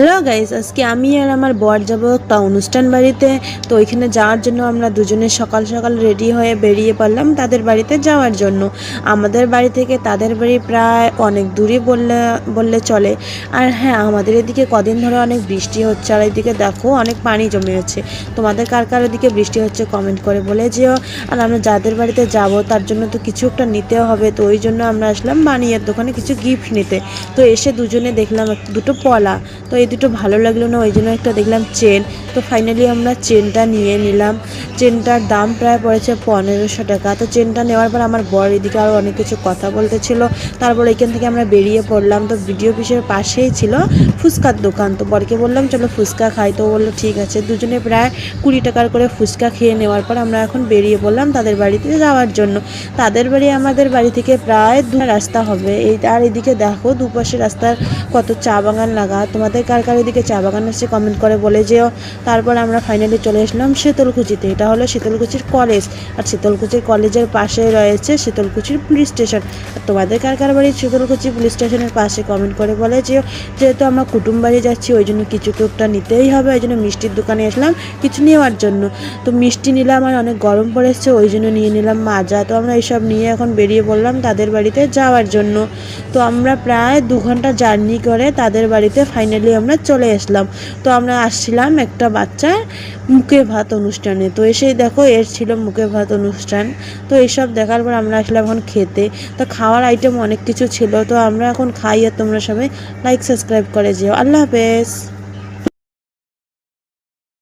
Hello guys, আজকে আমি আর আমার বর যাব একটা অনুষ্ঠান বাড়িতে। তো ওইখানে যাওয়ার জন্য আমরা দুজনে সকাল সকাল রেডি হয়ে বেরিয়ে পড়লাম তাদের বাড়িতে যাওয়ার জন্য। আমাদের বাড়ি থেকে তাদের বাড়ি প্রায় অনেক দূরে বললে বললে চলে। আর হ্যাঁ, আমাদের এদিকে কদিন ধরে অনেক বৃষ্টি হচ্ছে, আর এদিকে দেখো অনেক পানি জমে আছে। তোমাদের কার কার এদিকে বৃষ্টি হচ্ছে কমেন্ট করে বলে যেও। আর আমরা যাদের বাড়িতে যাব তার জন্য তো কিছু একটা নিতেও হবে, তো ওই জন্য আমরা আসলাম বানিয়ার দোকানে কিছু গিফট নিতে। তো এসে দুজনে দেখলাম দুটো পলা, তো এই দুটো ভালো লাগলো না, ওই জন্য একটা দেখলাম চেন। তো ফাইনালি আমরা চেনটা নিয়ে নিলাম। চেনটার দাম প্রায় পড়েছে 1500 টাকা। তো চেনটা নেওয়ার পর আমার বর এদিকে আরও অনেক কিছু কথা বলতেছিল। তারপর এখান থেকে আমরা বেরিয়ে পড়লাম। তো ভিডিও অফিসের পাশেই ছিল ফুচকার দোকান। তো বরকে বললাম চলো ফুচকা খাই, তো বললো ঠিক আছে। দুজনে প্রায় 20 টাকার করে ফুচকা খেয়ে নেওয়ার পর আমরা এখন বেরিয়ে পড়লাম তাদের বাড়িতে যাওয়ার জন্য। তাদের বাড়ি আমাদের বাড়ি থেকে প্রায় 2 রাস্তা হবে। আর এদিকে দেখো দুপাশে রাস্তার কত চা বাগান লাগা। তোমাদের কার কার এদিকে চা বাগান আছে কমেন্ট করে বলে যেও। তারপর আমরা ফাইনালি চলে আসলাম শীতলকুচিতে। এটা হলো শীতলকুচির কলেজ, আর শীতলকুচির কলেজের পাশে রয়েছে শীতলকুচির পুলিশ স্টেশন। আর তোমাদের কার কার বাড়ি শীতলকুচি পুলিশ স্টেশনের পাশে কমেন্ট করে বলে যেও। যেহেতু আমরা কুটুম বাড়ি যাচ্ছি ওই জন্য কিছু তো একটা নিতেই হবে, ওই জন্য মিষ্টির দোকানে আসলাম কিছু নেওয়ার জন্য। তো মিষ্টি নিলাম, আর অনেক গরম পড়েছে ওই জন্য নিয়ে নিলাম মাজা। তো আমরা এইসব নিয়ে এখন বেরিয়ে পড়লাম তাদের বাড়িতে যাওয়ার জন্য। তো আমরা প্রায় 2 ঘন্টা জার্নি করে তাদের বাড়িতে ফাইনালি আমরা চলে আসলাম। তো আমরা আসছিলাম একটা বাচ্চার মুখে ভাত অনুষ্ঠানে। তো এসেই দেখো এর ছিল মুখে ভাত অনুষ্ঠান। তো এইসব দেখার পর আমরা আসলাম এখন খেতে। তো খাওয়ার আইটেম অনেক কিছু ছিল, তো আমরা এখন খাই। আর তোমরা সবাই লাইক সাবস্ক্রাইব করে যেও। আল্লাহ হাফেজ।